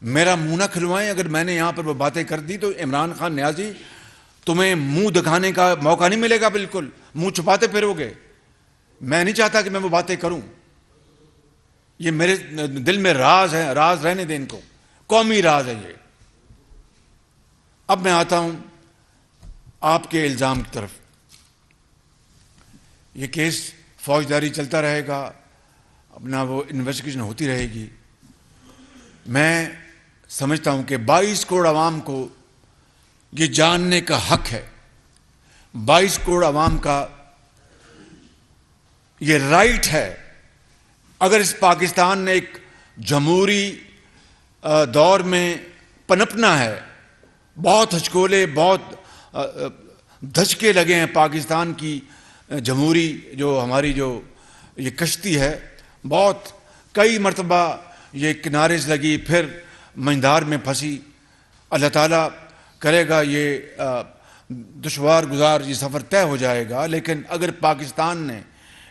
میرا منہ نہ کھلوائیں. اگر میں نے یہاں پر وہ باتیں کر دی تو عمران خان نیازی تمہیں منہ دکھانے کا موقع نہیں ملے گا. بالکل منہ چھپاتے پھرو گے. میں نہیں چاہتا کہ میں وہ باتیں کروں. یہ میرے دل میں راز ہے. راز رہنے دیں ان کو. قومی راز ہے یہ. اب میں آتا ہوں آپ کے الزام کی طرف. یہ کیس فوجداری چلتا رہے گا, اپنا وہ انویسٹیگیشن ہوتی رہے گی. میں سمجھتا ہوں کہ 22 کروڑ عوام کو یہ جاننے کا حق ہے, 22 کروڑ عوام کا یہ رائٹ ہے. اگر اس پاکستان نے ایک جمہوری دور میں پنپنا ہے, بہت ہچکولے, بہت دھچکے لگے ہیں پاکستان کی جمہوری جو ہماری جو یہ کشتی ہے, بہت کئی مرتبہ یہ کنارے سے لگی, پھر منجدار میں پھنسی. اللہ تعالیٰ کرے گا یہ دشوار گزار یہ سفر طے ہو جائے گا. لیکن اگر پاکستان نے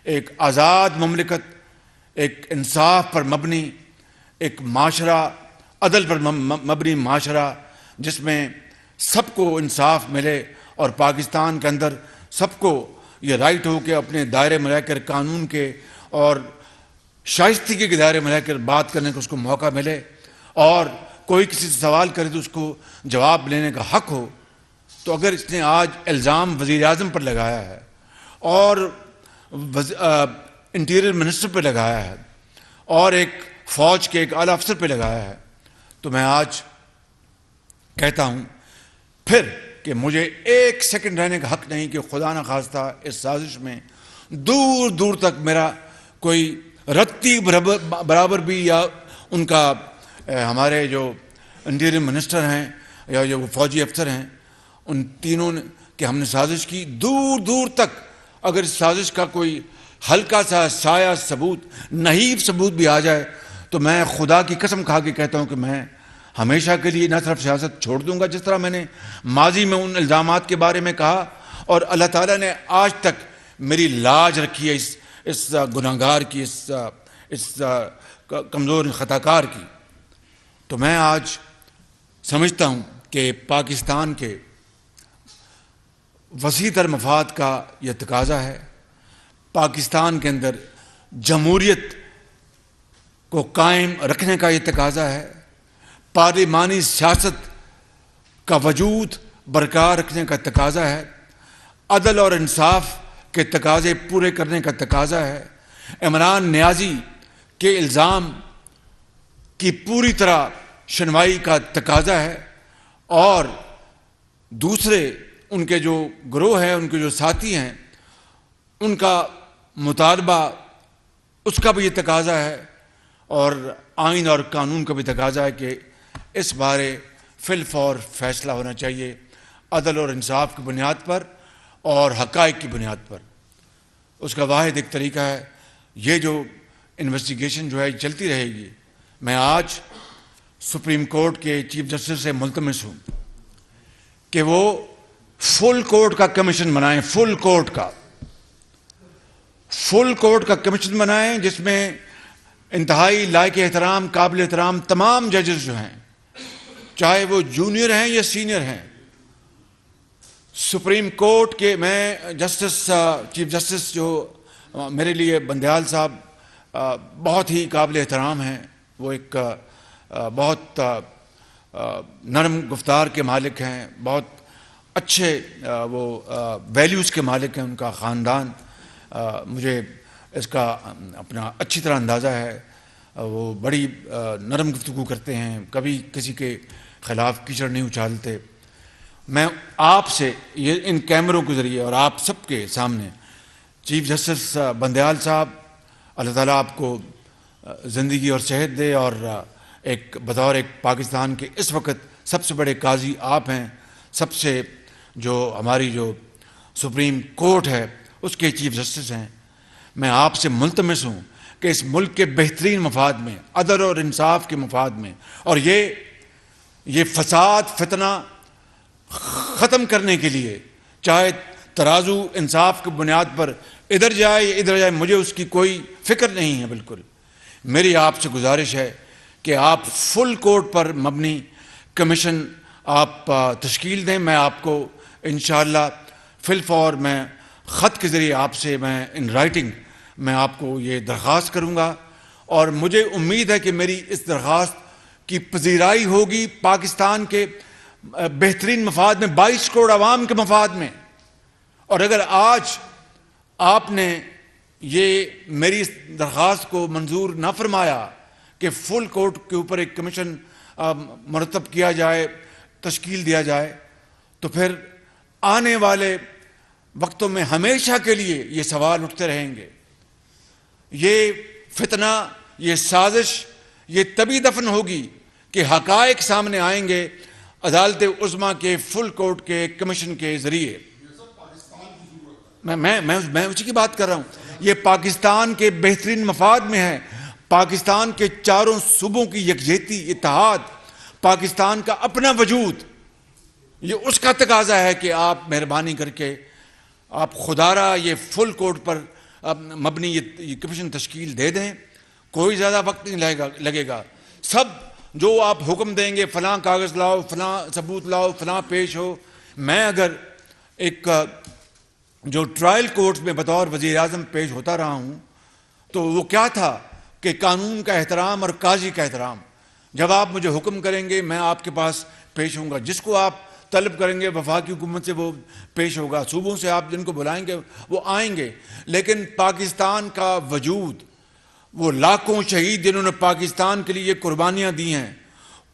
ایک آزاد مملکت, ایک انصاف پر مبنی ایک معاشرہ, عدل پر مبنی معاشرہ جس میں سب کو انصاف ملے اور پاکستان کے اندر سب کو یہ رائٹ ہو کہ اپنے دائرے میں رہ کر قانون کے اور شائستگی کے دائرے میں رہ کر بات کرنے کا اس کو موقع ملے, اور کوئی کسی سے سوال کرے تو اس کو جواب لینے کا حق ہو, تو اگر اس نے آج الزام وزیر اعظم پر لگایا ہے اور انٹیریئر منسٹر پہ لگایا ہے اور ایک فوج کے ایک اعلیٰ افسر پہ لگایا ہے, تو میں آج کہتا ہوں پھر کہ مجھے ایک سیکنڈ رہنے کا حق نہیں کہ خدا نہ خواستہ اس سازش میں دور دور تک میرا کوئی رتی برابر بھی, یا ان کا ہمارے جو انٹیریئر منسٹر ہیں یا جو فوجی افسر ہیں ان تینوں نے کہ ہم نے سازش کی, دور دور تک اگر اس سازش کا کوئی ہلکا سا سایہ ثبوت, نحیف ثبوت بھی آ جائے تو میں خدا کی قسم کھا کے کہتا ہوں کہ میں ہمیشہ کے لیے نہ صرف سیاست چھوڑ دوں گا, جس طرح میں نے ماضی میں ان الزامات کے بارے میں کہا, اور اللہ تعالیٰ نے آج تک میری لاج رکھی ہے اس گناہگار کی, اس کمزور خطاکار کی. تو میں آج سمجھتا ہوں کہ پاکستان کے وسیع تر مفاد کا یہ تقاضا ہے, پاکستان کے اندر جمہوریت کو قائم رکھنے کا یہ تقاضا ہے, پارلیمانی سیاست کا وجود برقرار رکھنے کا تقاضا ہے, عدل اور انصاف کے تقاضے پورے کرنے کا تقاضا ہے, عمران نیازی کے الزام کی پوری طرح شنوائی کا تقاضا ہے, اور دوسرے ان کے جو گروہ ہیں, ان کے جو ساتھی ہیں, ان کا مطالبہ اس کا بھی یہ تقاضا ہے, اور آئین اور قانون کا بھی تقاضا ہے کہ اس بارے فی الفور فیصلہ ہونا چاہیے, عدل اور انصاف کی بنیاد پر اور حقائق کی بنیاد پر. اس کا واحد ایک طریقہ ہے, یہ جو انویسٹیگیشن جو ہے چلتی رہے گی. میں آج سپریم کورٹ کے چیف جسٹس سے ملتمس ہوں کہ وہ فل کورٹ کا کمیشن بنائیں, فل کورٹ کا کمیشن بنائیں, جس میں انتہائی لائق احترام, قابل احترام تمام ججز جو ہیں, چاہے وہ جونیئر ہیں یا سینئر ہیں, سپریم کورٹ کے میں چیف جسٹس جو میرے لیے بندیال صاحب بہت ہی قابل احترام ہیں, وہ ایک بہت نرم گفتار کے مالک ہیں, بہت اچھے وہ ویلیوز کے مالک ہیں, ان کا خاندان, مجھے اس کا اپنا اچھی طرح اندازہ ہے, وہ بڑی نرم گفتگو کرتے ہیں, کبھی کسی کے خلاف کیچڑ نہیں اچھالتے. میں آپ سے یہ ان کیمروں کے ذریعے اور آپ سب کے سامنے چیف جسٹس بندیال صاحب, اللہ تعالیٰ آپ کو زندگی اور صحت دے, اور ایک بطور ایک پاکستان کے اس وقت سب سے بڑے قاضی آپ ہیں, سب سے جو ہماری جو سپریم کورٹ ہے اس کے چیف جسٹس ہیں. میں آپ سے ملتمس ہوں کہ اس ملک کے بہترین مفاد میں, عدل اور انصاف کے مفاد میں, اور یہ فساد فتنہ ختم کرنے کے لیے, چاہے ترازو انصاف کی بنیاد پر ادھر جائے یا ادھر جائے, مجھے اس کی کوئی فکر نہیں ہے بالکل. میری آپ سے گزارش ہے کہ آپ فل کوٹ پر مبنی کمیشن آپ تشکیل دیں. میں آپ کو انشاءاللہ فی الفور میں خط کے ذریعے آپ سے میں ان رائٹنگ میں آپ کو یہ درخواست کروں گا, اور مجھے امید ہے کہ میری اس درخواست کی پذیرائی ہوگی پاکستان کے بہترین مفاد میں, 22 کروڑ عوام کے مفاد میں. اور اگر آج آپ نے یہ میری اس درخواست کو منظور نہ فرمایا کہ فل کوٹ کے اوپر ایک کمیشن مرتب کیا جائے, تشکیل دیا جائے, تو پھر آنے والے وقتوں میں ہمیشہ کے لیے یہ سوال اٹھتے رہیں گے. یہ فتنہ, یہ سازش, یہ تبھی دفن ہوگی کہ حقائق سامنے آئیں گے عدالت عظمیٰ کے فل کورٹ کے کمیشن کے ذریعے. میں اسی کی بات کر رہا ہوں. یہ پاکستان کے بہترین مفاد میں ہے, پاکستان کے چاروں صوبوں کی یکجہتی, اتحاد, پاکستان کا اپنا وجود, یہ اس کا تقاضا ہے کہ آپ مہربانی کر کے آپ خدارہ یہ فل کورٹ پر مبنی یہ کمیشن تشکیل دے دیں. کوئی زیادہ وقت نہیں لگے گا. سب جو آپ حکم دیں گے, فلاں کاغذ لاؤ, فلاں ثبوت لاؤ, فلاں پیش ہو. میں اگر ایک جو ٹرائل کورٹس میں بطور وزیر اعظم پیش ہوتا رہا ہوں تو وہ کیا تھا کہ قانون کا احترام اور قاضی کا احترام. جب آپ مجھے حکم کریں گے میں آپ کے پاس پیش ہوں گا, جس کو آپ طلب کریں گے وفاقی حکومت سے وہ پیش ہوگا, صوبوں سے آپ جن کو بلائیں گے وہ آئیں گے. لیکن پاکستان کا وجود, وہ لاکھوں شہید جنہوں نے پاکستان کے لیے یہ قربانیاں دی ہیں,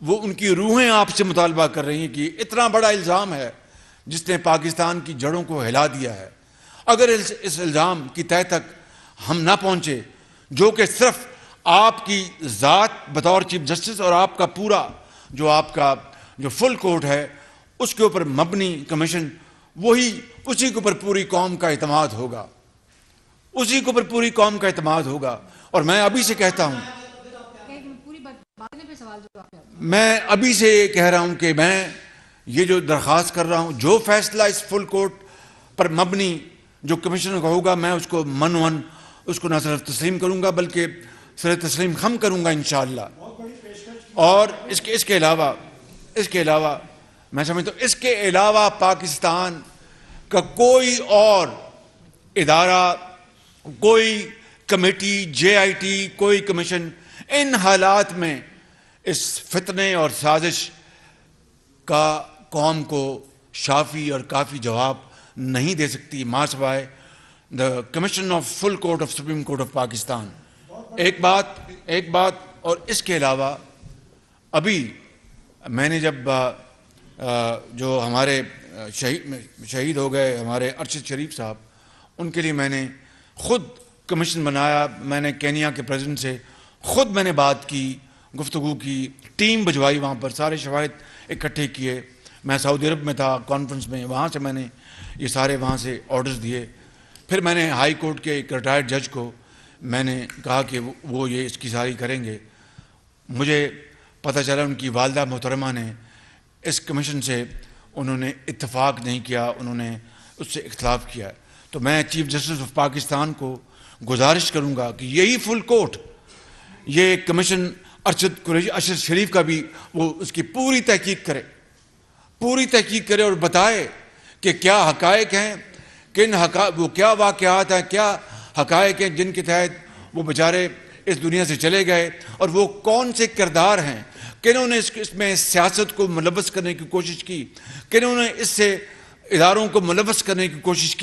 وہ ان کی روحیں آپ سے مطالبہ کر رہی ہیں کہ اتنا بڑا الزام ہے جس نے پاکستان کی جڑوں کو ہلا دیا ہے. اگر اس الزام کی تہہ تک ہم نہ پہنچے, جو کہ صرف آپ کی ذات بطور چیف جسٹس اور آپ کا پورا جو آپ کا جو فل کورٹ ہے اس کے اوپر مبنی کمیشن, وہی اسی کے اوپر پوری قوم کا اعتماد ہوگا, اسی کے اوپر پوری قوم کا اعتماد ہوگا. اور میں ابھی سے کہتا ہوں, میں ابھی سے کہہ رہا ہوں کہ میں یہ جو درخواست کر رہا ہوں, جو فیصلہ اس فل کورٹ پر مبنی جو کمیشن کا ہوگا, میں اس کو منون اس کو نہ صرف تسلیم کروں گا بلکہ سر تسلیم خم کروں گا انشاءاللہ. اور اس کے علاوہ میں سمجھتا ہوں اس کے علاوہ پاکستان کا کوئی اور ادارہ, کوئی کمیٹی, JIT, کوئی کمیشن ان حالات میں اس فتنے اور سازش کا قوم کو شافی اور کافی جواب نہیں دے سکتی ماں سوائے the commission of full court of Supreme Court of Pakistan. ایک بات اور اس کے علاوہ ابھی میں نے جب جو ہمارے شہید ہو گئے ہمارے ارشد شریف صاحب, ان کے لیے میں نے خود کمیشن بنایا. میں نے کینیا کے پریزیڈنٹ سے خود میں نے بات کی, گفتگو کی, ٹیم بھجوائی, وہاں پر سارے شواہد اکٹھے کیے. میں سعودی عرب میں تھا کانفرنس میں, وہاں سے میں نے یہ سارے وہاں سے آرڈرز دیے. پھر میں نے ہائی کورٹ کے ایک ریٹائرڈ جج کو میں نے کہا کہ وہ یہ اس کی ساری کریں گے. مجھے پتہ چلا ان کی والدہ محترمہ نے اس کمیشن سے انہوں نے اتفاق نہیں کیا, انہوں نے اس سے اختلاف کیا. تو میں چیف جسٹس آف پاکستان کو گزارش کروں گا کہ یہی فل کورٹ, یہ کمیشن ارشد شریف کا بھی وہ اس کی پوری تحقیق کرے اور بتائے کہ کیا حقائق ہیں, وہ کیا واقعات ہیں, کیا حقائق ہیں جن کے تحت وہ بیچارے اس دنیا سے چلے گئے, اور وہ کون سے کردار ہیں, کنہوں نے اس میں سیاست کو ملوث کرنے کی کوشش کی, کنہوں نے اس سے اداروں کو ملوث کرنے کی کوشش کی.